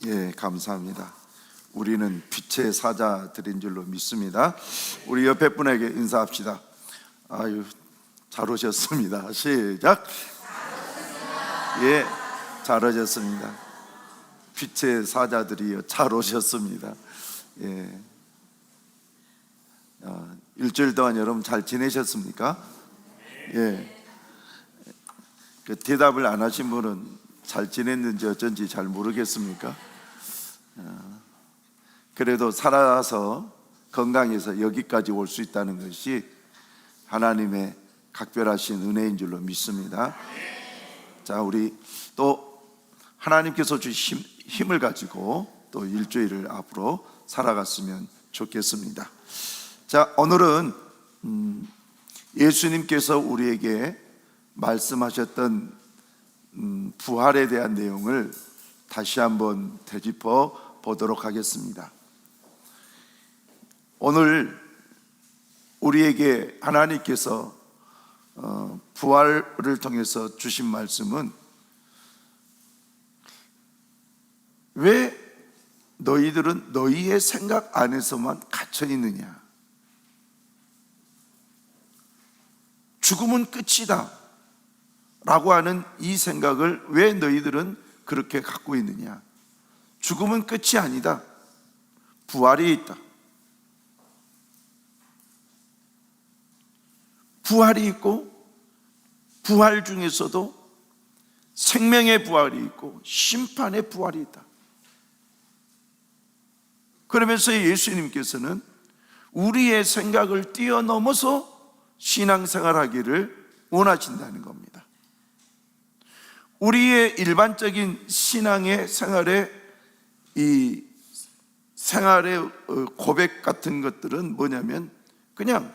예, 감사합니다. 우리는 빛의 사자들인 줄로 믿습니다. 우리 옆에 분에게 인사합시다. 아유, 잘 오셨습니다. 시작. 예, 잘 오셨습니다. 빛의 사자들이요, 잘 오셨습니다. 예, 일주일 동안 여러분 잘 지내셨습니까? 예, 그 대답을 안 하신 분은 잘 지냈는지 어쩐지 잘 모르겠습니까? 그래도 살아서 건강해서 여기까지 올 수 있다는 것이 하나님의 각별하신 은혜인 줄로 믿습니다. 자, 우리 또 하나님께서 주신 힘을 가지고 또 일주일을 앞으로 살아갔으면 좋겠습니다. 자, 오늘은 예수님께서 우리에게 말씀하셨던 부활에 대한 내용을 다시 한번 되짚어 보도록 하겠습니다. 오늘 우리에게 하나님께서 부활을 통해서 주신 말씀은 왜 너희들은 너희의 생각 안에서만 갇혀 있느냐? 죽음은 끝이다 라고 하는 이 생각을 왜 너희들은 그렇게 갖고 있느냐? 죽음은 끝이 아니다. 부활이 있다. 부활이 있고, 부활 중에서도 생명의 부활이 있고 심판의 부활이 있다. 그러면서 예수님께서는 우리의 생각을 뛰어넘어서 신앙생활하기를 원하신다는 겁니다. 우리의 일반적인 신앙의 생활의 이 생활의 고백 같은 것들은 뭐냐면 그냥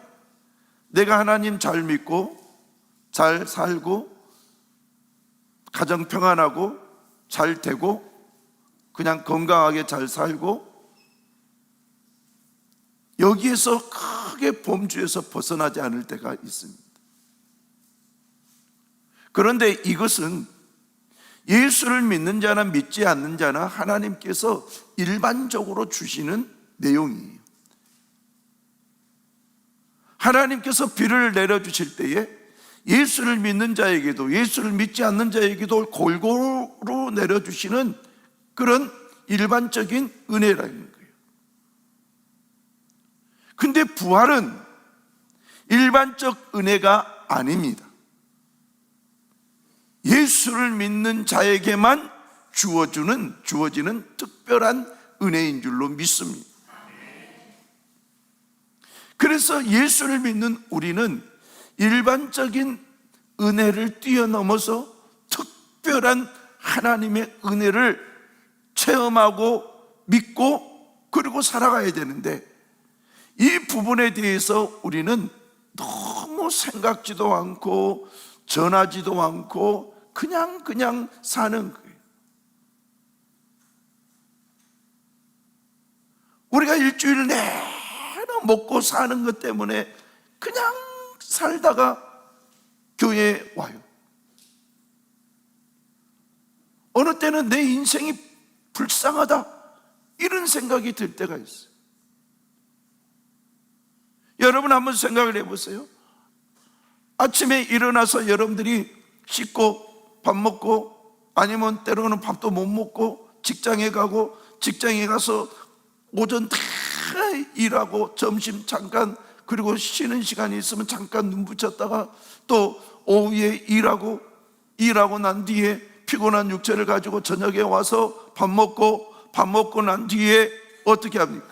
내가 하나님 잘 믿고 잘 살고 가정 평안하고 잘 되고 그냥 건강하게 잘 살고 여기에서 크게 범주에서 벗어나지 않을 때가 있습니다. 그런데 이것은 예수를 믿는 자나 믿지 않는 자나 하나님께서 일반적으로 주시는 내용이에요. 하나님께서 비를 내려주실 때에 예수를 믿는 자에게도 예수를 믿지 않는 자에게도 골고루 내려주시는 그런 일반적인 은혜라는 거예요. 근데 부활은 일반적 은혜가 아닙니다. 예수를 믿는 자에게만 주어지는 특별한 은혜인 줄로 믿습니다. 그래서 예수를 믿는 우리는 일반적인 은혜를 뛰어넘어서 특별한 하나님의 은혜를 체험하고 믿고 그리고 살아가야 되는데 이 부분에 대해서 우리는 너무 생각지도 않고 전하지도 않고 그냥 사는 거예요. 우리가 일주일 내내 먹고 사는 것 때문에 그냥 살다가 교회에 와요. 어느 때는 내 인생이 불쌍하다 이런 생각이 들 때가 있어요. 여러분 한번 생각을 해보세요. 아침에 일어나서 여러분들이 씻고 밥 먹고 아니면 때로는 밥도 못 먹고 직장에 가고 직장에 가서 오전 다 일하고 점심 잠깐 그리고 쉬는 시간이 있으면 잠깐 눈 붙였다가 또 오후에 일하고 난 뒤에 피곤한 육체를 가지고 저녁에 와서 밥 먹고 난 뒤에 어떻게 합니까?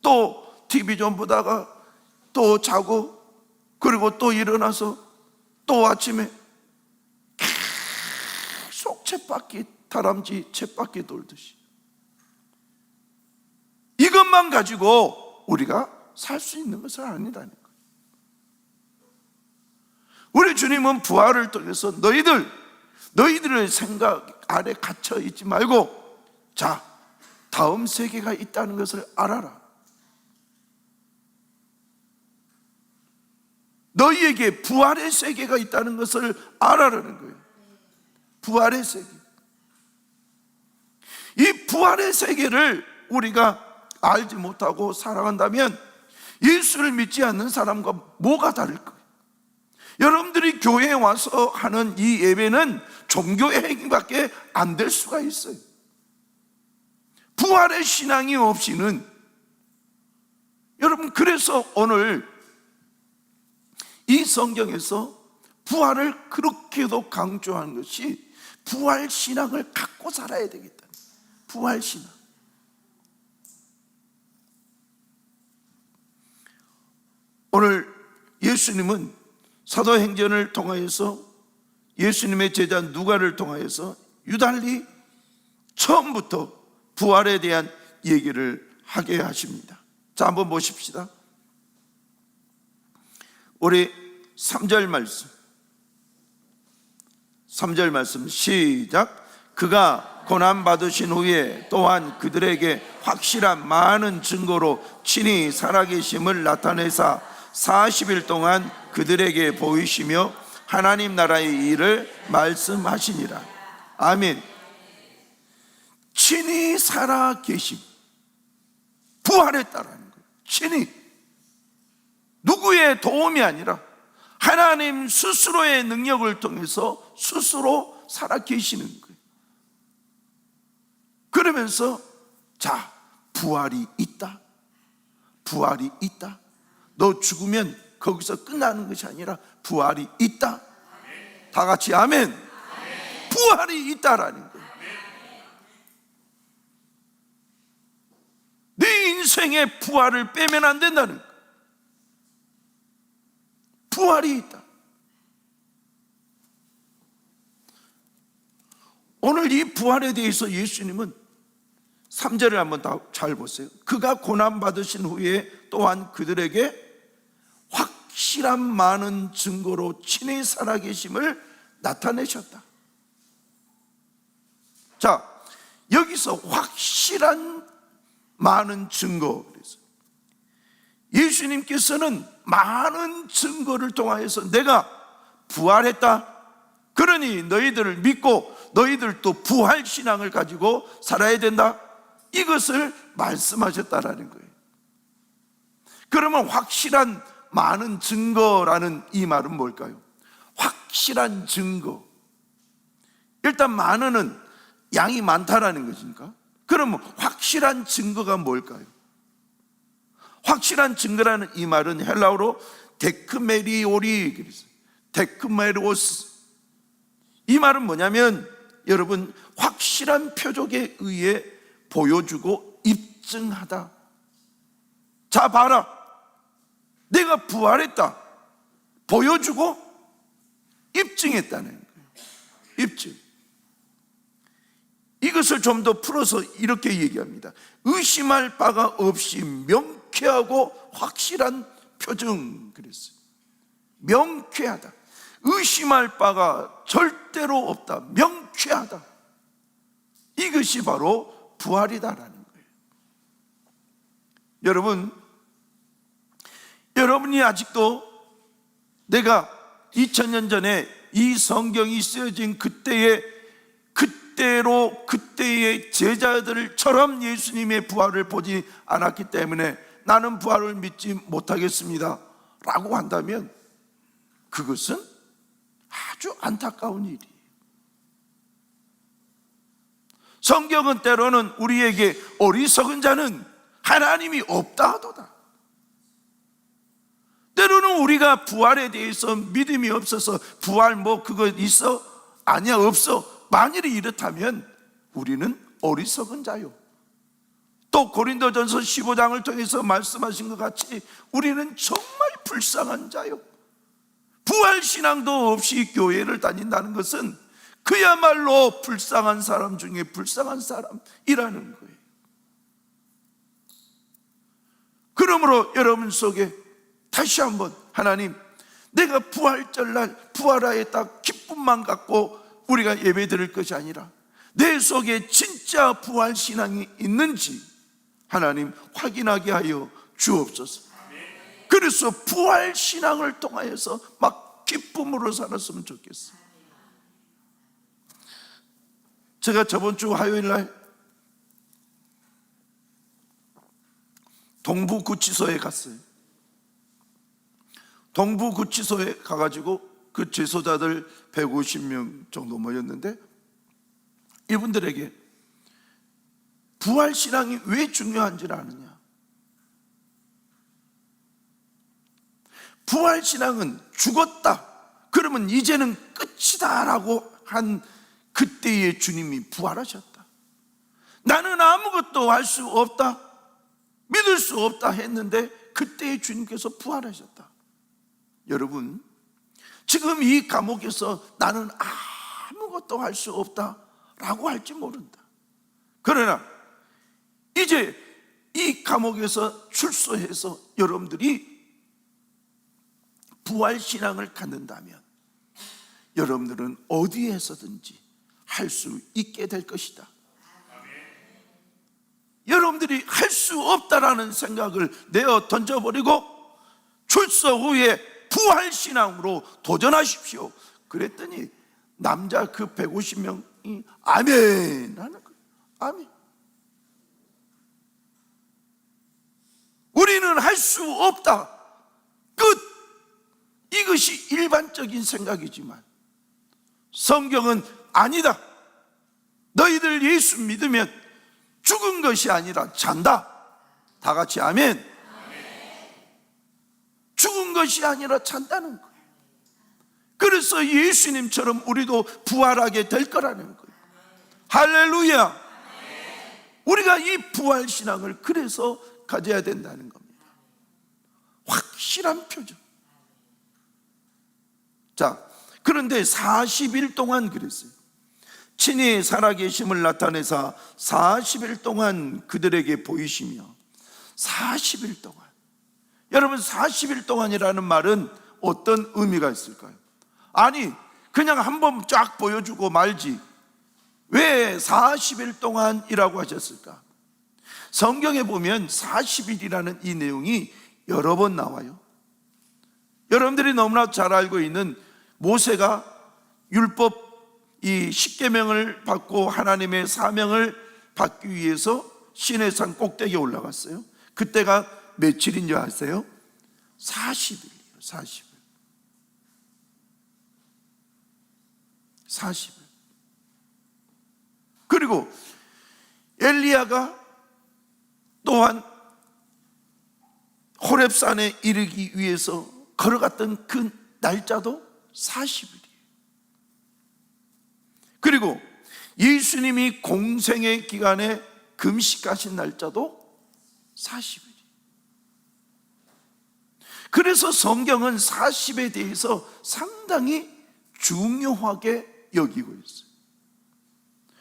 또 TV 좀 보다가 또 자고 그리고 또 일어나서 또 아침에 계속 다람쥐 쳇바퀴 돌듯이 이것만 가지고 우리가 살 수 있는 것은 아니다는 거예요. 우리 주님은 부활을 통해서 너희들의 생각 아래 갇혀 있지 말고 자, 다음 세계가 있다는 것을 알아라. 너희에게 부활의 세계가 있다는 것을 알아라는 거예요. 부활의 세계. 이 부활의 세계를 우리가 알지 못하고 살아간다면 예수를 믿지 않는 사람과 뭐가 다를까요? 여러분들이 교회에 와서 하는 이 예배는 종교의 행위밖에 안 될 수가 있어요. 부활의 신앙이 없이는, 여러분, 그래서 오늘 이 성경에서 부활을 그렇게도 강조하는 것이 부활 신앙을 갖고 살아야 되겠다. 부활 신앙. 오늘 예수님은 사도행전을 통하여서 예수님의 제자 누가를 통하여서 유달리 처음부터 부활에 대한 얘기를 하게 하십니다. 자, 한번 보십시다. 우리 3절 말씀 시작. 그가 고난받으신 후에 또한 그들에게 확실한 많은 증거로 친히 살아계심을 나타내사 40일 동안 그들에게 보이시며 하나님 나라의 일을 말씀하시니라. 아멘. 친히 살아계심, 부활했다라는 거예요. 친히, 누구의 도움이 아니라 하나님 스스로의 능력을 통해서 스스로 살아계시는 거예요. 그러면서 자, 부활이 있다. 부활이 있다. 너 죽으면 거기서 끝나는 것이 아니라 부활이 있다. 다 같이 아멘. 부활이 있다라는 거예요. 네 인생의 부활을 빼면 안 된다는 거예요. 부활이 있다. 오늘 이 부활에 대해서 예수님은 3절을 한번 잘 보세요. 그가 고난받으신 후에 또한 그들에게 확실한 많은 증거로 친히 살아계심을 나타내셨다. 자, 여기서 확실한 많은 증거, 그래서 예수님께서는 많은 증거를 통하여서 내가 부활했다, 그러니 너희들을 믿고 너희들도 부활 신앙을 가지고 살아야 된다, 이것을 말씀하셨다라는 거예요. 그러면 확실한 많은 증거라는 이 말은 뭘까요? 확실한 증거. 일단 많은은 양이 많다라는 것입니까? 그러면 확실한 증거가 뭘까요? 확실한 증거라는 이 말은 헬라어로 데크메리오리, 데크메로스. 이 말은 뭐냐면, 여러분, 확실한 표적에 의해 보여주고 입증하다. 자, 봐라, 내가 부활했다, 보여주고 입증했다는 거예요. 입증. 이것을 좀 더 풀어서 이렇게 얘기합니다. 의심할 바가 없이 명쾌하고 확실한 표정. 그랬어요. 명쾌하다. 의심할 바가 절대로 없다. 명쾌하다. 이것이 바로 부활이다라는 거예요. 여러분이 아직도 내가 2000년 전에 이 성경이 쓰여진 그때의 제자들처럼 예수님의 부활을 보지 않았기 때문에 나는 부활을 믿지 못하겠습니다 라고 한다면 그것은 아주 안타까운 일이에요. 성경은 때로는 우리에게 어리석은 자는 하나님이 없다 하도다. 때로는 우리가 부활에 대해서 믿음이 없어서 부활 그거 있어? 아니야, 없어. 만일이 이렇다면 우리는 어리석은 자요. 또 고린도전서 15장을 통해서 말씀하신 것 같이 우리는 정말 불쌍한 자요. 부활신앙도 없이 교회를 다닌다는 것은 그야말로 불쌍한 사람 중에 불쌍한 사람이라는 거예요. 그러므로 여러분 속에 다시 한번 하나님, 내가 부활절날 부활하에 딱 기쁨만 갖고 우리가 예배 드릴 것이 아니라 내 속에 진짜 부활신앙이 있는지 하나님 확인하게 하여 주옵소서. 그래서 부활신앙을 통하여서 막 기쁨으로 살았으면 좋겠어요. 제가 저번 주 화요일 날 동부구치소에 갔어요. 동부구치소에 가가지고 그 재소자들 150명 정도 모였는데, 이분들에게 부활신앙이 왜 중요한지를 아느냐? 부활신앙은 죽었다, 그러면 이제는 끝이다 라고 한 그때의 주님이 부활하셨다. 나는 아무것도 할 수 없다, 믿을 수 없다 했는데 그때의 주님께서 부활하셨다. 여러분, 지금 이 감옥에서 나는 아무것도 할 수 없다 라고 할지 모른다. 그러나 이제 이 감옥에서 출소해서 여러분들이 부활신앙을 갖는다면 여러분들은 어디에서든지 할 수 있게 될 것이다. 여러분들이 할 수 없다라는 생각을 내어 던져버리고 출소 후에 부활신앙으로 도전하십시오. 그랬더니 남자 그 150명이 아멘 하는 거예요. 아멘. 우리는 할 수 없다, 끝. 이것이 일반적인 생각이지만 성경은 아니다. 너희들 예수 믿으면 죽은 것이 아니라 잔다. 다 같이 아멘. 죽은 것이 아니라 잔다는 거예요. 그래서 예수님처럼 우리도 부활하게 될 거라는 거예요. 할렐루야. 우리가 이 부활신앙을 그래서 가져야 된다는 겁니다. 확실한 표정. 자, 그런데 40일 동안 그랬어요. 친히 살아계심을 나타내사 40일 동안 그들에게 보이시며, 40일 동안. 여러분, 40일 동안이라는 말은 어떤 의미가 있을까요? 아니, 그냥 한번 쫙 보여주고 말지 왜 40일 동안이라고 하셨을까? 성경에 보면 40일이라는 이 내용이 여러 번 나와요. 여러분들이 너무나 잘 알고 있는 모세가 율법 이 십계명을 받고 하나님의 사명을 받기 위해서 시내산 꼭대기에 올라갔어요. 그때가 며칠인 줄 아세요? 40일이에요. 40일. 40일. 그리고 엘리야가 또한 호렙산에 이르기 위해서 걸어갔던 그 날짜도 40일이에요. 그리고 예수님이 공생의 기간에 금식하신 날짜도 40일이에요. 그래서 성경은 40에 대해서 상당히 중요하게 여기고 있어요.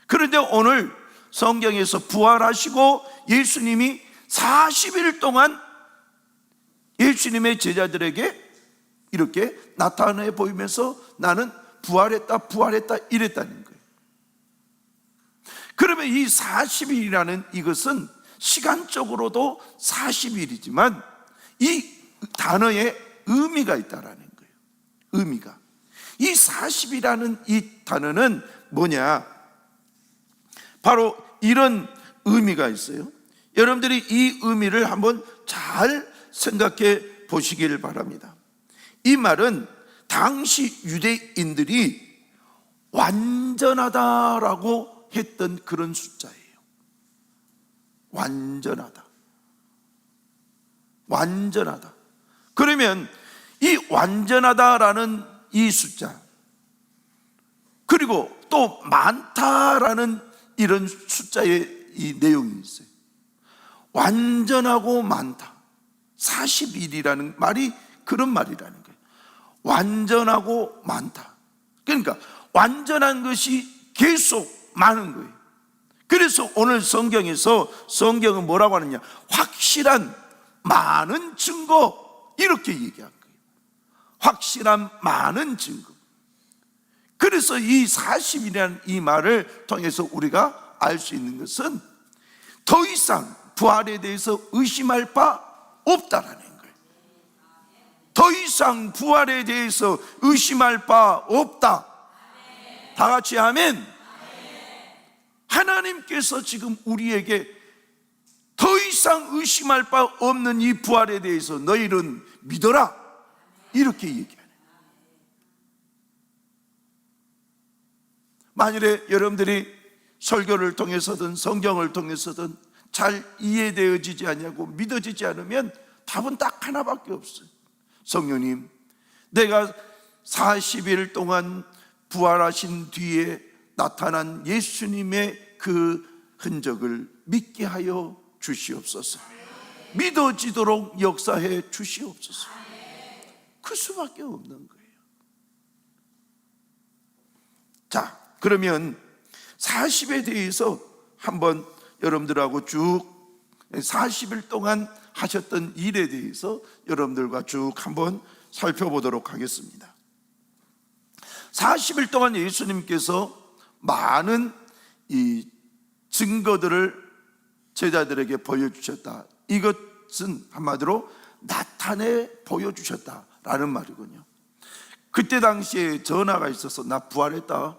그런데 오늘 성경에서 부활하시고 예수님이 40일 동안 예수님의 제자들에게 이렇게 나타내 보이면서 나는 부활했다 이랬다는 거예요. 그러면 이 40일이라는 이것은 시간적으로도 40일이지만 이 단어에 의미가 있다라는 거예요. 의미가. 이 40이라는 이 단어는 뭐냐? 바로 이런 의미가 있어요. 여러분들이 이 의미를 한번 잘 생각해 보시길 바랍니다. 이 말은 당시 유대인들이 완전하다라고 했던 그런 숫자예요. 완전하다. 완전하다. 그러면 이 완전하다라는 이 숫자, 그리고 또 많다라는 이런 숫자의 이 내용이 있어요. 완전하고 많다. 40일이라는 말이 그런 말이라는 거예요. 완전하고 많다. 그러니까 완전한 것이 계속 많은 거예요. 그래서 오늘 성경은 뭐라고 하느냐? 확실한 많은 증거, 이렇게 얘기한 거예요. 확실한 많은 증거. 그래서 이 40이라는 이 말을 통해서 우리가 알 수 있는 것은 더 이상 부활에 대해서 의심할 바 없다라는 거예요. 더 이상 부활에 대해서 의심할 바 없다. 다 같이 아멘. 하나님께서 지금 우리에게 더 이상 의심할 바 없는 이 부활에 대해서 너희는 믿어라, 이렇게 얘기하네. 만일에 여러분들이 설교를 통해서든 성경을 통해서든 잘 이해되어지지 않냐고 믿어지지 않으면 답은 딱 하나밖에 없어요. 성령님, 내가 40일 동안 부활하신 뒤에 나타난 예수님의 그 흔적을 믿게 하여 주시옵소서. 믿어지도록 역사해 주시옵소서. 그 수밖에 없는 거예요. 자, 그러면 40에 대해서 한번 여러분들하고 쭉 40일 동안 하셨던 일에 대해서 여러분들과 쭉 한번 살펴보도록 하겠습니다. 40일 동안 예수님께서 많은 이 증거들을 제자들에게 보여주셨다. 이것은 한마디로 나타내 보여주셨다라는 말이군요. 그때 당시에 전화가 있어서 나 부활했다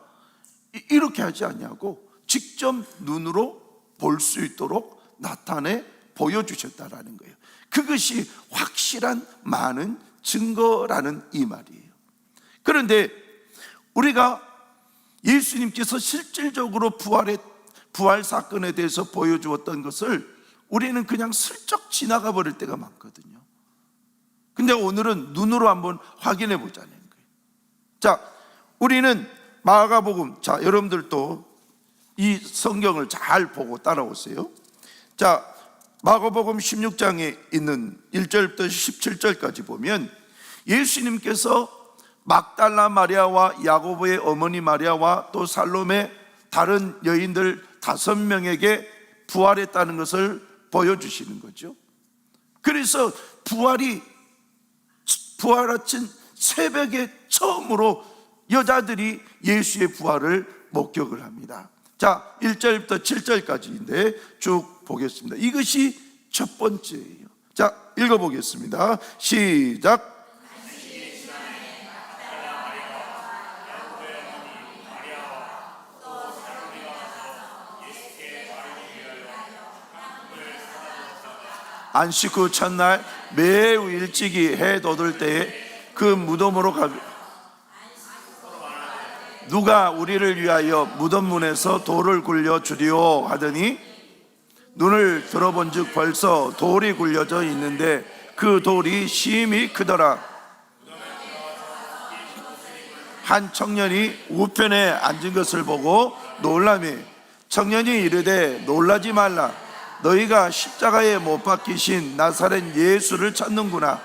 이렇게 하지 않냐고 직접 눈으로 볼 수 있도록 나타내 보여주셨다라는 거예요. 그것이 확실한 많은 증거라는 이 말이에요. 그런데 우리가 예수님께서 실질적으로 부활 사건에 대해서 보여주었던 것을 우리는 그냥 슬쩍 지나가 버릴 때가 많거든요. 근데 오늘은 눈으로 한번 확인해 보자는 거예요. 자, 우리는 마가복음, 자, 여러분들도 이 성경을 잘 보고 따라오세요. 자, 마가복음 16장에 있는 1절부터 17절까지 보면 예수님께서 막달라 마리아와 야고보의 어머니 마리아와 또 살로메 다른 여인들 5명에게 부활했다는 것을 보여주시는 거죠. 그래서 부활하신 새벽에 처음으로 여자들이 예수의 부활을 목격을 합니다. 자, 1절부터 7절까지인데 쭉 보겠습니다. 이것이 첫 번째예요. 자, 읽어보겠습니다. 시작. 안식 후 첫날 매우 일찍이 해 돋을 때에 그 무덤으로 누가 우리를 위하여 무덤 문에서 돌을 굴려 주리오 하더니 눈을 들어본 즉 벌써 돌이 굴려져 있는데 그 돌이 심히 크더라. 한 청년이 우편에 앉은 것을 보고 놀라며 청년이 이르되 놀라지 말라. 너희가 십자가에 못 박히신 나사렛 예수를 찾는구나.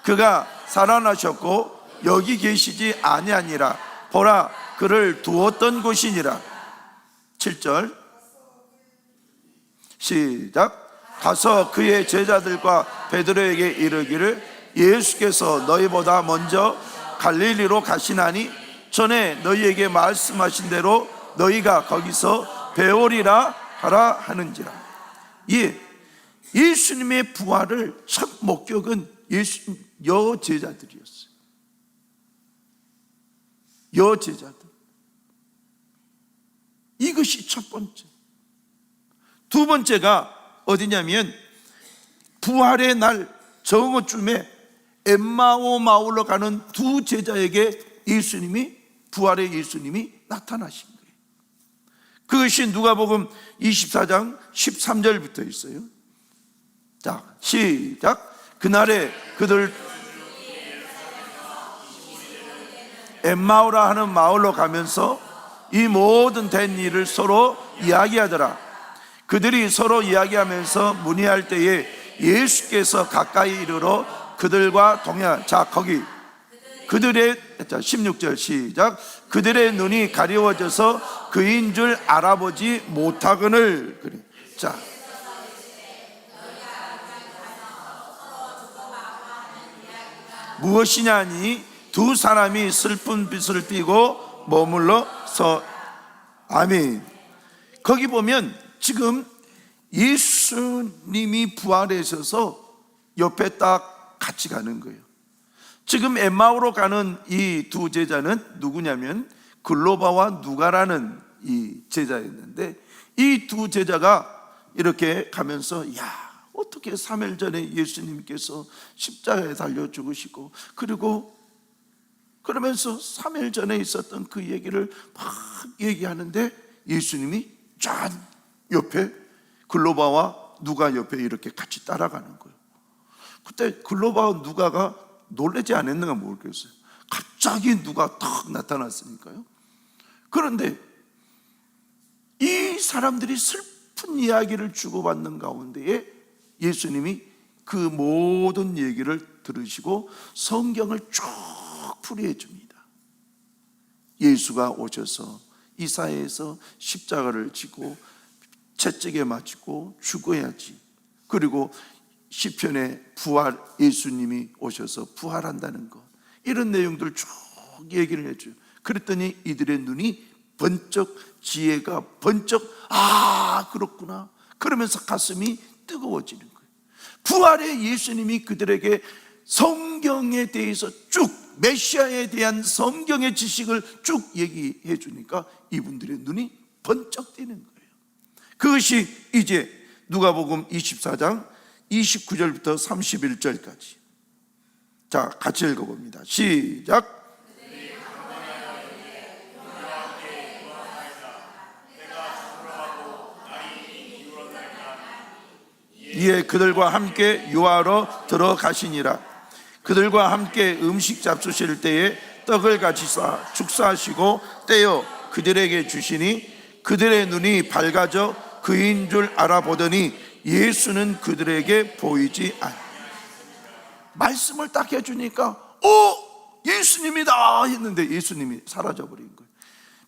그가 살아나셨고 여기 계시지 아니하니라. 보라, 그를 두었던 곳이니라. 7절 시작. 가서 그의 제자들과 베드로에게 이르기를 예수께서 너희보다 먼저 갈릴리로 가시나니 전에 너희에게 말씀하신 대로 너희가 거기서 배우리라 하라 하는지라. 예수님의 부활을 첫 목격은 여제자들이었어요. 여제자들. 이것이 첫 번째. 두 번째가 어디냐면 부활의 날 정오쯤에 엠마오 마을로 가는 두 제자에게 부활의 예수님이 나타나신 거예요. 그것이 누가복음 24장 13절부터 있어요. 자, 시작. 그날에 그들 엠마오라 하는 마을로 가면서 이 모든 된 일을 서로 이야기하더라. 그들이 서로 이야기하면서 문의할 때에 예수께서 가까이 이르러 그들과 동행. 자, 거기 그들의 16절 시작. 그들의 눈이 가려워져서 그인 줄 알아보지 못하거늘. 그래. 자, 무엇이냐니 두 사람이 슬픈 빛을 띠고 머물러서. 아멘. 거기 보면 지금 예수님이 부활하셔서 옆에 딱 같이 가는 거예요. 지금 엠마오로 가는 이 두 제자는 누구냐면 글로바와 누가라는 이 제자였는데 이 두 제자가 이렇게 가면서 야, 어떻게 3일 전에 예수님께서 십자가에 달려 죽으시고, 그리고 그러면서 3일 전에 있었던 그 얘기를 막 얘기하는데 예수님이 짠 옆에 글로바와 누가 옆에 이렇게 같이 따라가는 거예요. 그때 글로바와 누가가 놀라지 않았는가 모르겠어요. 갑자기 누가 탁 나타났으니까요. 그런데 이 사람들이 슬픈 이야기를 주고받는 가운데에 예수님이 그 모든 얘기를 들으시고 성경을 쭉 풀이해 줍니다. 예수가 오셔서 이 사회에서 십자가를 지고 채찍에 맞고 죽어야지, 그리고 시편에 부활, 예수님이 오셔서 부활한다는 것, 이런 내용들을 쭉 얘기를 해줘요. 그랬더니 이들의 눈이 번쩍, 지혜가 번쩍, 아 그렇구나, 그러면서 가슴이 뜨거워지는 거예요. 부활의 예수님이 그들에게 성경에 대해서 쭉, 메시아에 대한 성경의 지식을 쭉 얘기해 주니까 이분들의 눈이 번쩍 뜨는 거예요. 그것이 이제 누가복음 24장 29절부터 31절까지. 자, 같이 읽어봅니다. 시작. 이에 그들과 함께 유하러 들어가시니라. 그들과 함께 음식 잡수실 때에 떡을 같이 싸 축사하시고 떼어 그들에게 주시니 그들의 눈이 밝아져 그인 줄 알아보더니 예수는 그들에게 보이지 않. 말씀을 딱 해주니까 예수님이다 했는데 예수님이 사라져버린 거예요.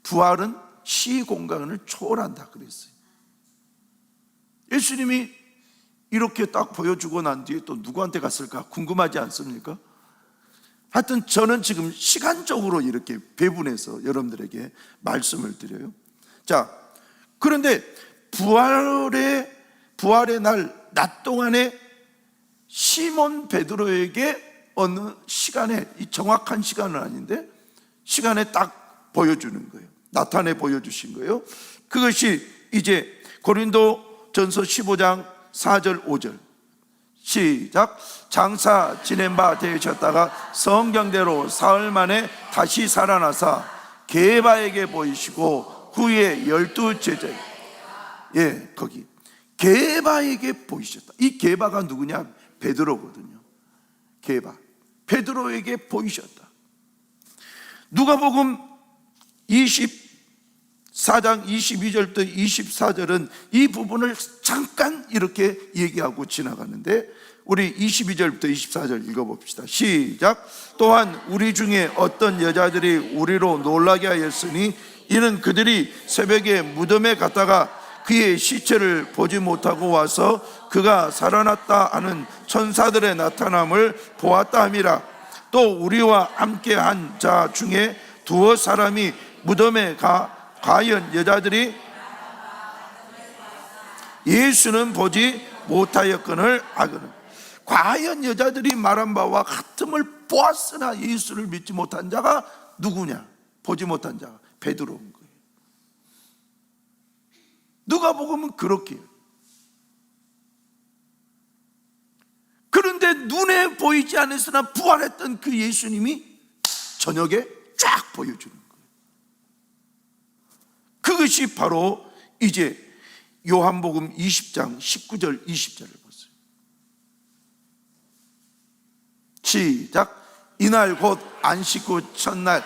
부활은 시공간을 초월한다 그랬어요. 예수님이 이렇게 딱 보여주고 난 뒤에 또 누구한테 갔을까 궁금하지 않습니까? 하여튼 저는 지금 시간적으로 이렇게 배분해서 여러분들에게 말씀을 드려요. 자, 그런데 부활의 날 낮 동안에 시몬 베드로에게 어느 시간에, 이 정확한 시간은 아닌데 시간에 딱 보여주는 거예요. 나타내 보여주신 거예요. 그것이 이제 고린도전서 15장 4절 5절. 시작. 장사 지낸 바 되셨다가 성경대로 사흘 만에 다시 살아나사 게바에게 보이시고 후에 12 제자, 거기 게바에게 보이셨다. 이 게바가 누구냐? 베드로거든요. 게바, 베드로에게 보이셨다. 누가복음 24장 22절부터 24절은 이 부분을 잠깐 이렇게 얘기하고 지나가는데 우리 22절부터 24절 읽어봅시다. 시작. 또한 우리 중에 어떤 여자들이 우리로 놀라게 하였으니 이는 그들이 새벽에 무덤에 갔다가 그의 시체를 보지 못하고 와서 그가 살아났다 하는 천사들의 나타남을 보았다 함이라. 또 우리와 함께 한 자 중에 두어 사람이 무덤에 가 과연 여자들이 예수는 보지 못하였거늘 하거늘. 과연 여자들이 말한 바와 같음을 보았으나 예수를 믿지 못한 자가 누구냐? 보지 못한 자가 베드로인 거예요. 누가복음은 그렇게 해요. 그런데 눈에 보이지 않았으나 부활했던 그 예수님이 저녁에 쫙 보여주는 거예요. 그것이 바로 이제 요한복음 20장 19절 20절을 보세요. 시작. 이날 곧 안식 후 첫날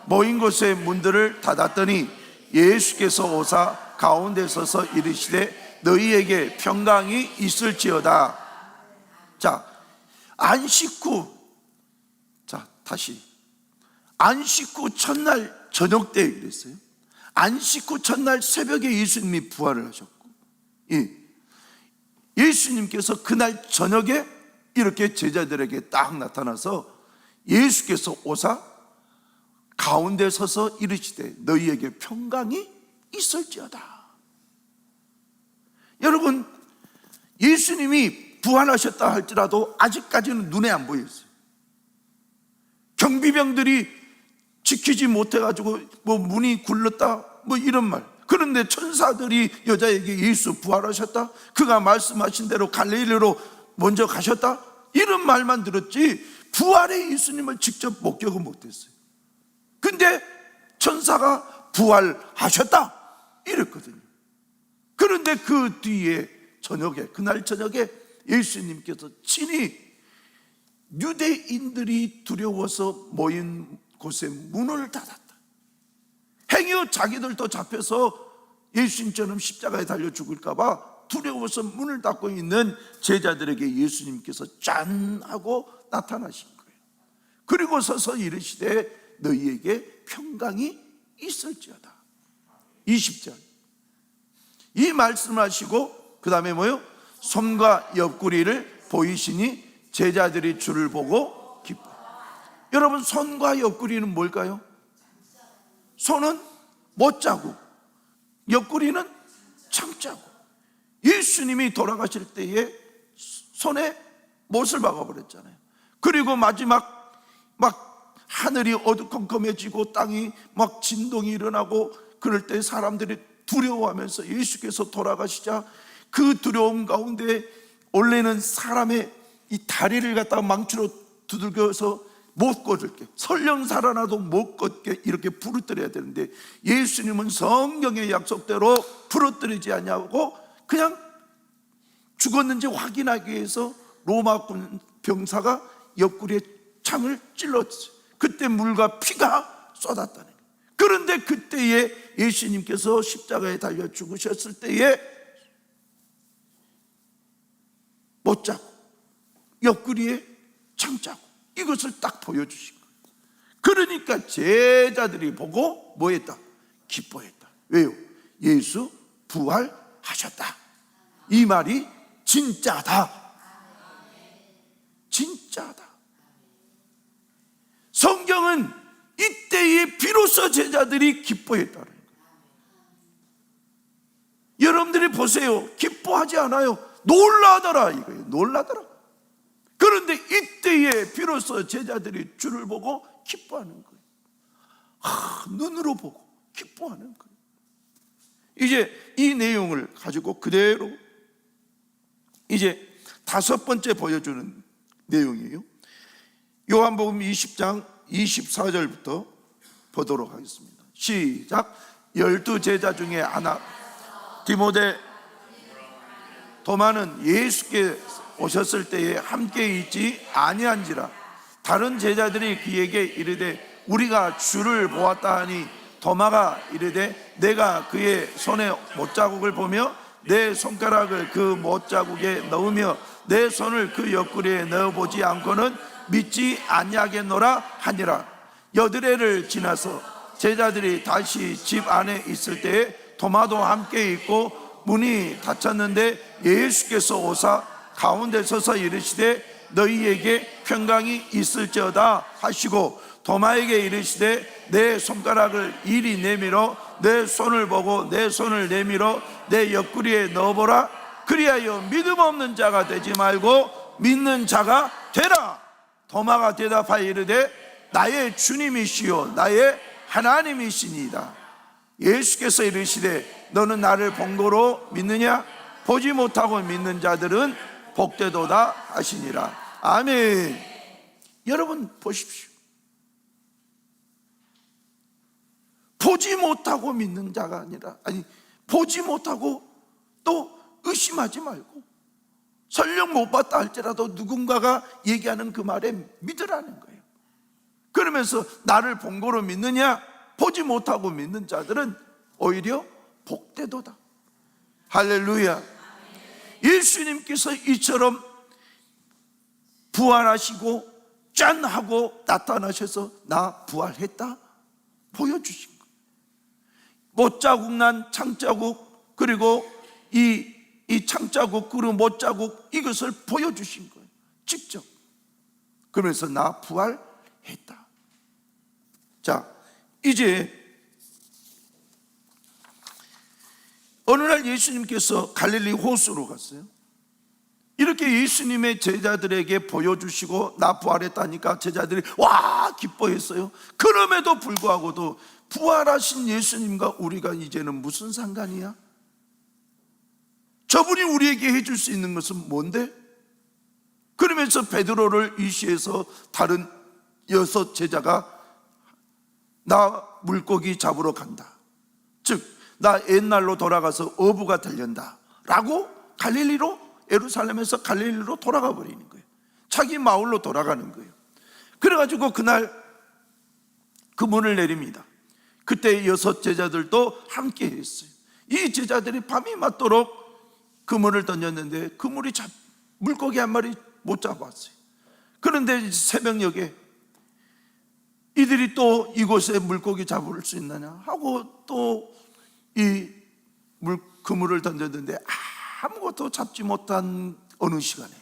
모인 곳의 문들을 닫았더니 예수께서 오사 가운데 서서 이르시되 너희에게 평강이 있을지어다. 자, 안식 후, 자 다시 안식 후 첫날 저녁 때 그랬어요. 안식 후 첫날 새벽에 예수님이 부활을 하셨고, 예수님께서 그날 저녁에 이렇게 제자들에게 딱 나타나서 예수께서 오사 가운데 서서 이르시되 너희에게 평강이 있을지어다. 여러분, 예수님이 부활하셨다 할지라도 아직까지는 눈에 안 보였어요. 경비병들이 지키지 못해가지고 뭐 문이 굴렀다 뭐 이런 말. 그런데 그런데 천사들이 여자에게 예수 부활하셨다, 그가 말씀하신 대로 갈릴리로 먼저 가셨다, 이런 말만 들었지 부활의 예수님을 직접 목격을 못했어요. 근데 천사가 부활하셨다 이랬거든요. 그런데 그 뒤에 그날 저녁에 예수님께서 친히 유대인들이 두려워서 모인 곳에 문을 닫았다. 행여 자기들도 잡혀서 예수님처럼 십자가에 달려 죽을까 봐 두려워서 문을 닫고 있는 제자들에게 예수님께서 짠 하고 나타나신 거예요. 그리고 서서 이르시되 너희에게 평강이 있을지어다. 20절 이 말씀하시고 그 다음에 뭐요? 손과 옆구리를 보이시니 제자들이 주를 보고 기뻐. 여러분, 손과 옆구리는 뭘까요? 손은 못자국, 옆구리는 창자국. 예수님이 돌아가실 때에 손에 못을 박아버렸잖아요. 그리고 마지막 막 하늘이 어두컴컴해지고 땅이 막 진동이 일어나고 그럴 때 사람들이 두려워하면서 예수께서 돌아가시자 그 두려움 가운데 원래는 사람의 이 다리를 갖다가 망치로 두들겨서 못 걷을게, 설령 살아나도 못 걷게 이렇게 부르뜨려야 되는데 예수님은 성경의 약속대로 부르뜨리지 않냐고 그냥 죽었는지 확인하기 위해서 로마군 병사가 옆구리에 창을 찔렀어요. 그때 물과 피가 쏟았다는 거예요. 그런데 그때에 예수님께서 십자가에 달려 죽으셨을 때에 못자국, 옆구리에 창자국, 이것을 딱 보여주신 거예요. 그러니까 제자들이 보고 뭐했다? 기뻐했다. 왜요? 예수 부활하셨다. 이 말이 진짜다. 진짜다. 성경은 이때에 비로소 제자들이 기뻐했다는 거예요. 여러분들이 보세요. 기뻐하지 않아요. 놀라더라 이거예요. 놀라더라. 그런데 이때에 비로소 제자들이 주를 보고 기뻐하는 거예요. 눈으로 보고 기뻐하는 거예요. 이제 이 내용을 가지고 그대로 이제 다섯 번째 보여주는 내용이에요. 요한복음 20장 24절부터 보도록 하겠습니다. 시작. 12제자 중에 하나 디모데 도마는 예수께 오셨을 때에 함께 있지 아니한지라. 다른 제자들이 그에게 이르되 우리가 주를 보았다 하니 도마가 이르되 내가 그의 손에 못자국을 보며 내 손가락을 그 못자국에 넣으며 내 손을 그 옆구리에 넣어보지 않고는 믿지 아니하겠노라 하니라. 여드레를 지나서 제자들이 다시 집 안에 있을 때에 도마도 함께 있고 문이 닫혔는데 예수께서 오사 가운데 서서 이르시되 너희에게 평강이 있을지어다 하시고 도마에게 이르시되 내 손가락을 이리 내밀어 내 손을 보고 내 손을 내밀어 내 옆구리에 넣어보라. 그리하여 믿음 없는 자가 되지 말고 믿는 자가 되라. 도마가 대답하여 이르되 나의 주님이시요 나의 하나님이시니이다. 예수께서 이르시되 너는 나를 본 거로 믿느냐? 보지 못하고 믿는 자들은 복되도다 하시니라. 아멘. 여러분 보십시오. 보지 못하고 믿는 자가 아니라 보지 못하고 또 의심하지 말고 설령 못 봤다 할지라도 누군가가 얘기하는 그 말에 믿으라는 거예요. 그러면서 나를 본 거로 믿느냐? 보지 못하고 믿는 자들은 오히려 복되도다. 할렐루야. 예수님께서 이처럼 부활하시고 짠 하고 나타나셔서 나 부활했다 보여주신 거예요. 못자국 난 창자국, 그리고 이 창자국 그리고 못자국, 이것을 보여주신 거예요. 직접. 그러면서 나 부활했다. 자, 이제 어느 날 예수님께서 갈릴리 호수로 갔어요. 이렇게 이렇게 예수님의 제자들에게 보여주시고 나 부활했다니까 제자들이 와 기뻐했어요. 그럼에도 불구하고도 부활하신 예수님과 우리가 이제는 무슨 상관이야? 저분이 우리에게 해줄 수 있는 것은 뭔데? 그러면서 베드로를 위시해서 다른 6 제자가 나 물고기 잡으러 간다, 즉 나 옛날로 돌아가서 어부가 되련다 라고 갈릴리로, 예루살렘에서 갈릴리로 돌아가 버리는 거예요. 자기 마을로 돌아가는 거예요. 그래가지고 그날 그물을 내립니다. 그때 6 제자들도 함께 했어요. 이 제자들이 밤이 맞도록 그물을 던졌는데 그물이 물고기 한 마리 못 잡았어요. 그런데 새벽녘에 이들이 또 이곳에 물고기 잡을 수 있느냐 하고 또 이 그물을 던졌는데 아무것도 잡지 못한 어느 시간에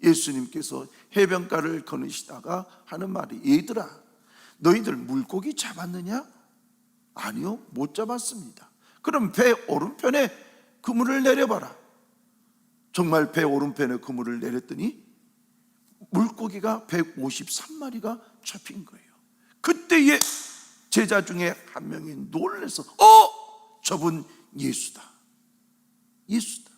예수님께서 해변가를 거니시다가 하는 말이, 얘들아 너희들 물고기 잡았느냐? 아니요, 못 잡았습니다. 그럼 배 오른편에 그물을 내려봐라. 정말 배 오른편에 그물을 내렸더니 물고기가 153마리가 잡힌 거예요. 그때에 제자 중에 한 명이 놀라서 저분 예수다. 예수다.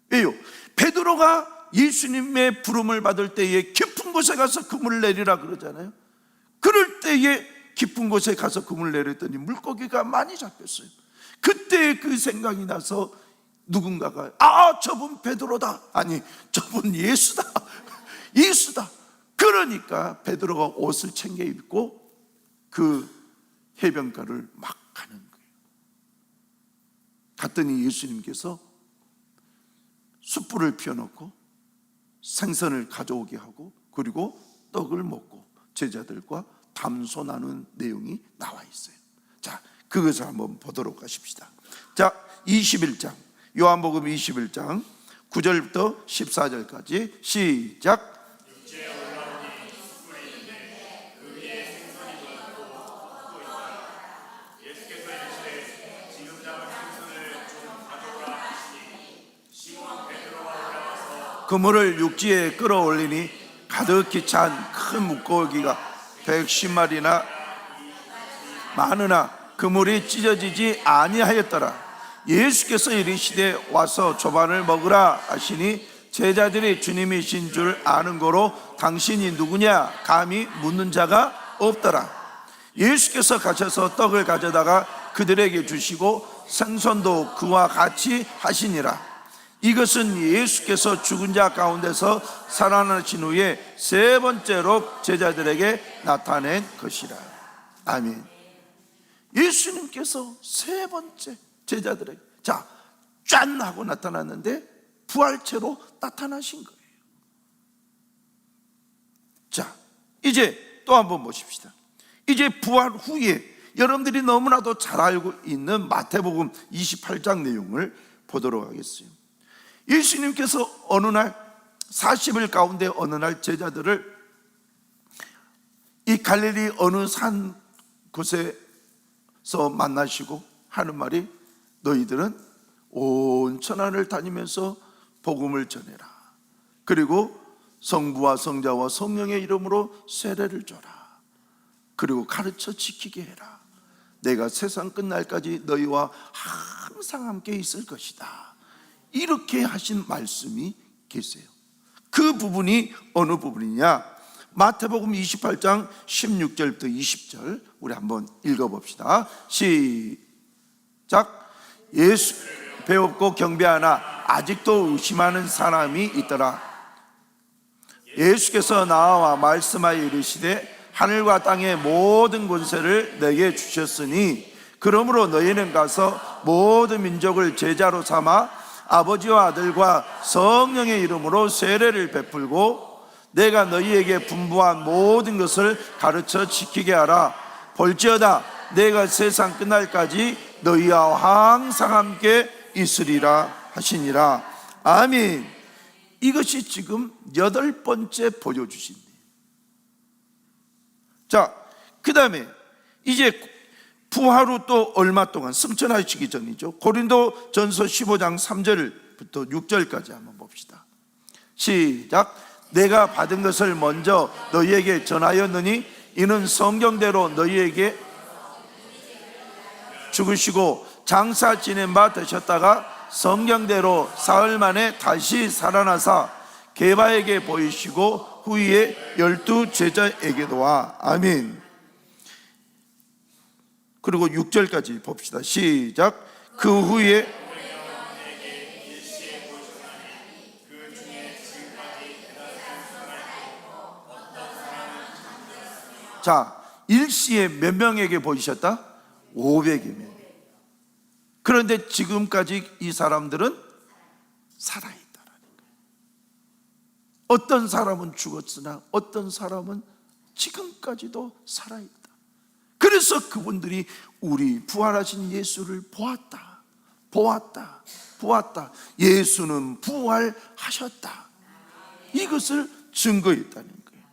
왜요? 베드로가 예수님의 부름을 받을 때에 깊은 곳에 가서 그물을 내리라 그러잖아요. 그럴 때에 깊은 곳에 가서 그물을 내렸더니 물고기가 많이 잡혔어요. 그때 그 생각이 나서 누군가가 저분 베드로다, 아니 저분 예수다, 예수다. 그러니까 베드로가 옷을 챙겨 입고 그 해변가를 막 가는 거예요. 갔더니 예수님께서 숯불을 피워놓고 생선을 가져오게 하고 그리고 떡을 먹고 제자들과 담소 나눈 내용이 나와 있어요. 자, 그것을 한번 보도록 하십시다. 자, 21장 요한복음 21장 9절부터 14절까지 시작. 그물을 육지에 끌어올리니 가득히 찬 큰 물고기가 110마리나 많으나 그물이 찢어지지 아니하였더라. 예수께서 이르시되 와서 조반을 먹으라 하시니 제자들이 주님이신 줄 아는 고로 당신이 누구냐 감히 묻는 자가 없더라. 예수께서 가셔서 떡을 가져다가 그들에게 주시고 생선도 그와 같이 하시니라. 이것은 예수께서 죽은 자 가운데서 살아나신 후에 3번째로 제자들에게 나타낸 것이라. 아멘. 예수님께서 3번째 제자들에게 짠 하고 나타났는데 부활체로 나타나신 거예요. 자, 이제 또 한번 보십시다. 이제 부활 후에 여러분들이 너무나도 잘 알고 있는 마태복음 28장 내용을 보도록 하겠어요. 예수님께서 어느 날 40일 가운데 어느 날 제자들을 이 갈릴리 어느 산 곳에서 만나시고 하는 말이, 너희들은 온 천하를 다니면서 복음을 전해라. 그리고 성부와 성자와 성령의 이름으로 세례를 줘라. 그리고 가르쳐 지키게 해라. 내가 세상 끝날까지 너희와 항상 함께 있을 것이다. 이렇게 하신 말씀이 계세요. 그 부분이 어느 부분이냐? 마태복음 28장 16절부터 20절 우리 한번 읽어봅시다. 시작. 예수 배웠고 경배하나 아직도 의심하는 사람이 있더라. 예수께서 나와 말씀하여 이르시되 하늘과 땅의 모든 권세를 내게 주셨으니 그러므로 너희는 가서 모든 민족을 제자로 삼아 아버지와 아들과 성령의 이름으로 세례를 베풀고 내가 너희에게 분부한 모든 것을 가르쳐 지키게 하라. 볼지어다 내가 세상 끝날까지 너희와 항상 함께 있으리라 하시니라. 아멘. 이것이 지금 8번째 보여주신. 자, 그 다음에 이제 부활 후 또 얼마 동안 승천하시기 전이죠. 고린도 전서 15장 3절부터 6절까지 한번 봅시다. 시작. 내가 받은 것을 먼저 너희에게 전하였느니 이는 성경대로 너희에게 죽으시고 장사 지낸 바 되셨다가 성경대로 사흘 만에 다시 살아나사 게바에게 보이시고 후에 12 제자에게도와. 아멘. 그리고 6절까지 봅시다. 시작. 그 후에 자, 일시에 몇 명에게 보이셨다? 500여 명. 그런데 지금까지 이 사람들은 살아있다라는 거예요. 어떤 사람은 죽었으나 어떤 사람은 지금까지도 살아있다. 그래서 그분들이 우리 부활하신 예수를 보았다, 보았다. 예수는 부활하셨다. 이것을 증거했다는 거예요.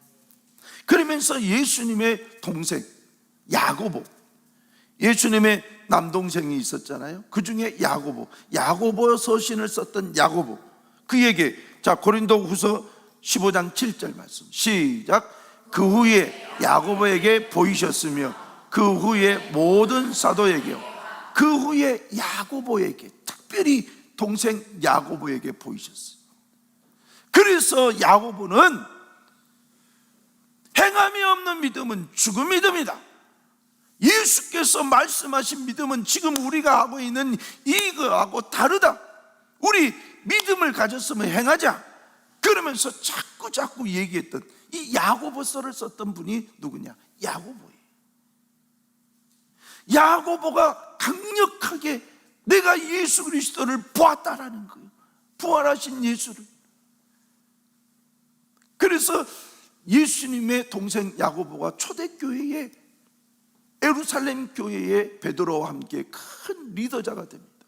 그러면서 예수님의 동생 야고보, 예수님의 남동생이 있었잖아요. 그 중에 야고보 서신을 썼던 야고보, 그에게 자 고린도후서 15장 7절 말씀 시작. 그 후에 야고보에게 보이셨으며 그 후에 모든 사도에게요. 그 후에 야고보에게, 특별히 동생 야고보에게 보이셨어요. 그래서 야고보는 행함이 없는 믿음은 죽은 믿음이다. 예수께서 말씀하신 믿음은 지금 우리가 하고 있는 이거하고 다르다. 우리 믿음을 가졌으면 행하자. 그러면서 자꾸 얘기했던 이 야고보서를 썼던 분이 누구냐? 야고보예요. 야고보가 강력하게 내가 예수 그리스도를 보았다라는 거예요. 부활하신 예수를. 그래서 예수님의 동생 야고보가 초대교회에, 예루살렘 교회의 베드로와 함께 큰 리더자가 됩니다.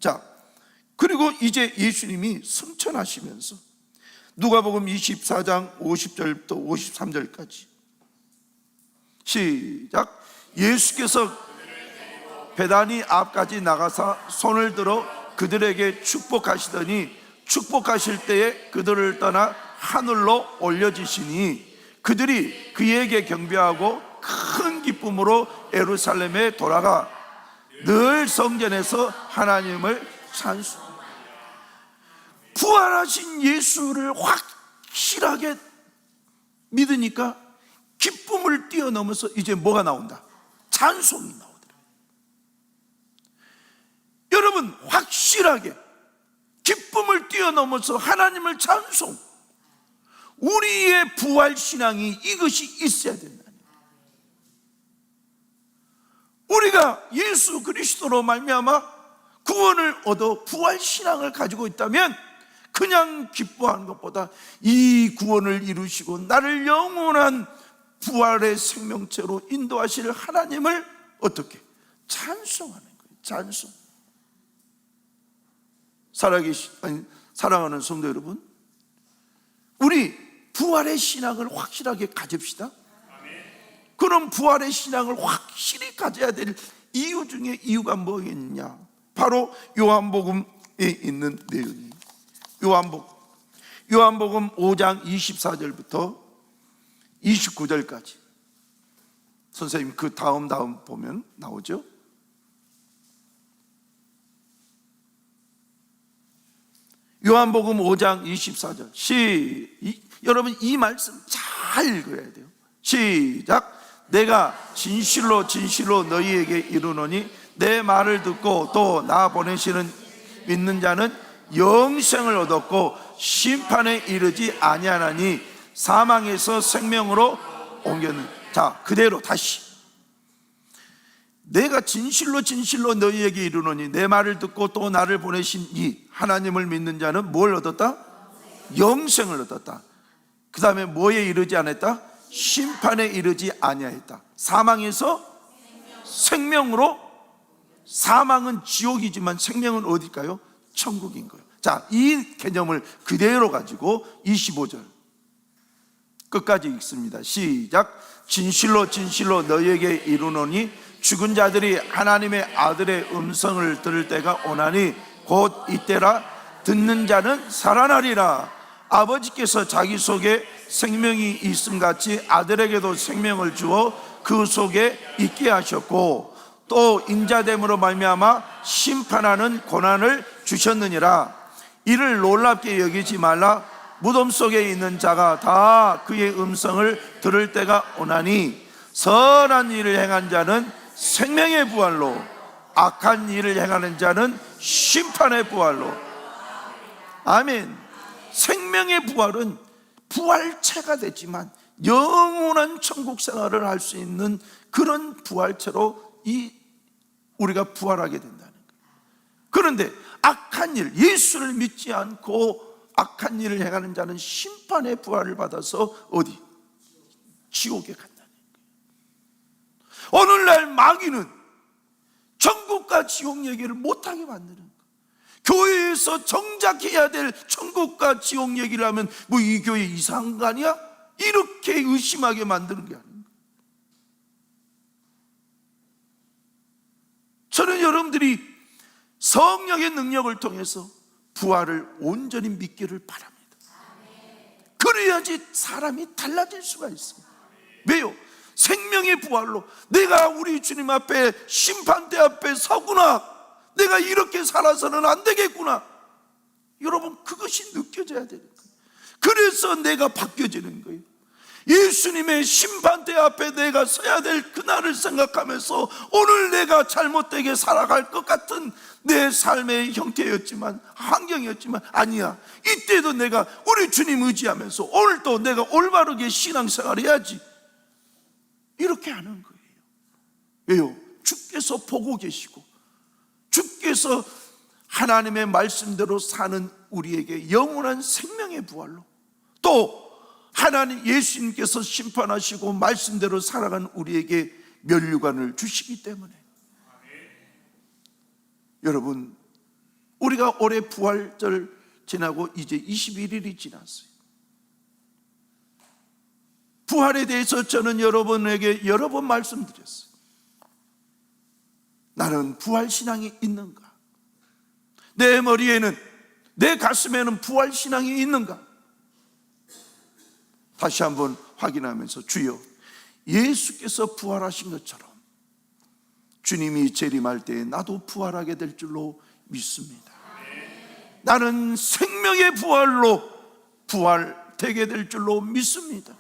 자, 그리고 이제 예수님이 승천하시면서 누가복음 24장 50절부터 53절까지 시작. 예수께서 베다니 앞까지 나가사 손을 들어 그들에게 축복하시더니 축복하실 때에 그들을 떠나 하늘로 올려지시니 그들이 그에게 경배하고 큰 기쁨으로 예루살렘에 돌아가 늘 성전에서 하나님을 찬수. 부활하신 예수를 확실하게 믿으니까 기쁨을 뛰어넘어서 이제 뭐가 나온다? 찬송이 나오더라. 여러분, 확실하게 기쁨을 뛰어넘어서 하나님을 찬송. 우리의 부활 신앙이 이것이 있어야 된다. 우리가 예수 그리스도로 말미암아 구원을 얻어 부활 신앙을 가지고 있다면 그냥 기뻐하는 것보다 이 구원을 이루시고 나를 영원한 부활의 생명체로 인도하실 하나님을 어떻게? 찬송하는 거예요. 찬송. 사랑하는 성도 여러분, 우리 부활의 신앙을 확실하게 가집시다. 그럼 부활의 신앙을 확실히 가져야 될 이유 중에 이유가 뭐겠냐? 바로 요한복음에 있는 내용이에요. 요한복음 5장 24절부터 29절까지. 선생님 그 다음 보면 나오죠. 요한복음 5장 24절 여러분 이 말씀 잘 읽어야 돼요. 시작. 내가 진실로 너희에게 이르노니 내 말을 듣고 또 나 보내시는 믿는 자는 영생을 얻었고 심판에 이르지 아니하나니 사망에서 생명으로 옮겼는. 자, 그대로 다시. 내가 진실로 너희에게 이르노니 내 말을 듣고 또 나를 보내신 이 하나님을 믿는 자는 뭘 얻었다? 영생을 얻었다. 그 다음에 뭐에 이르지 않았다? 심판에 이르지 아니하였다. 사망에서 생명으로. 사망은 지옥이지만 생명은 어딜까요? 천국인 거예요. 자, 이 개념을 그대로 가지고 25절 끝까지 읽습니다. 시작. 진실로 너희에게 이르노니 죽은 자들이 하나님의 아들의 음성을 들을 때가 오나니 곧 이때라. 듣는 자는 살아나리라. 아버지께서 자기 속에 생명이 있음같이 아들에게도 생명을 주어 그 속에 있게 하셨고, 또 인자됨으로 말미암아 심판하는 고난을 주셨느니라. 이를 놀랍게 여기지 말라. 무덤 속에 있는 자가 다 그의 음성을 들을 때가 오나니, 선한 일을 행한 자는 생명의 부활로, 악한 일을 행하는 자는 심판의 부활로. 아멘. 생명의 부활은 부활체가 되지만 영원한 천국 생활을 할 수 있는 그런 부활체로 우리가 부활하게 된다는 거예요. 그런데 악한 일, 예수를 믿지 않고 악한 일을 행하는 자는 심판의 부활을 받아서 어디? 지옥에 간다는 거예요. 오늘날 마귀는 천국과 지옥 얘기를 못하게 만드는 거예요. 교회에서 정작 해야 될 천국과 지옥 얘기를 하면 뭐 이 교회 이상한 거 아니야? 이렇게 의심하게 만드는 게 아닙니다. 저는 여러분들이 성령의 능력을 통해서 부활을 온전히 믿기를 바랍니다. 그래야지 사람이 달라질 수가 있어요. 왜요? 생명의 부활로 내가 우리 주님 앞에 심판대 앞에 서구나, 내가 이렇게 살아서는 안 되겠구나, 여러분 그것이 느껴져야 되는 거예요. 그래서 내가 바뀌어지는 거예요. 예수님의 심판대 앞에 내가 서야 될 그날을 생각하면서 오늘 내가 잘못되게 살아갈 것 같은 내 삶의 형태였지만, 환경이었지만 아니야, 이때도 내가 우리 주님 의지하면서 오늘도 내가 올바르게 신앙생활 해야지, 이렇게 하는 거예요. 왜요? 주께서 보고 계시고 주께서 하나님의 말씀대로 사는 우리에게 영원한 생명의 부활로, 또 하나님 예수님께서 심판하시고 말씀대로 살아가는 우리에게 면류관을 주시기 때문에, 여러분 우리가 올해 부활절 지나고 이제 21일이 지났어요. 부활에 대해서 저는 여러분에게 여러 번 말씀드렸어요. 나는 부활신앙이 있는가? 내 머리에는, 내 가슴에는 부활신앙이 있는가? 다시 한번 확인하면서, 주여, 예수께서 부활하신 것처럼 주님이 재림할 때에 나도 부활하게 될 줄로 믿습니다. 나는 생명의 부활로 부활되게 될 줄로 믿습니다.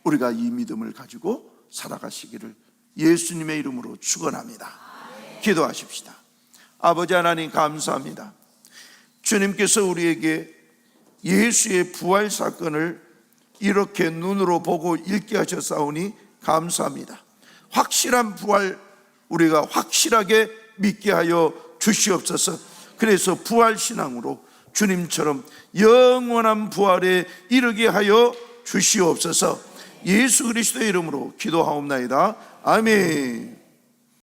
우리가 이 믿음을 가지고 살아가시기를 예수님의 이름으로 축원합니다. 기도하십시다. 아버지 하나님, 감사합니다. 주님께서 우리에게 예수의 부활 사건을 이렇게 눈으로 보고 읽게 하셨사오니 감사합니다. 확실한 부활 우리가 확실하게 믿게 하여 주시옵소서. 그래서 부활신앙으로 주님처럼 영원한 부활에 이르게 하여 주시옵소서. 예수 그리스도의 이름으로 기도하옵나이다. 아멘.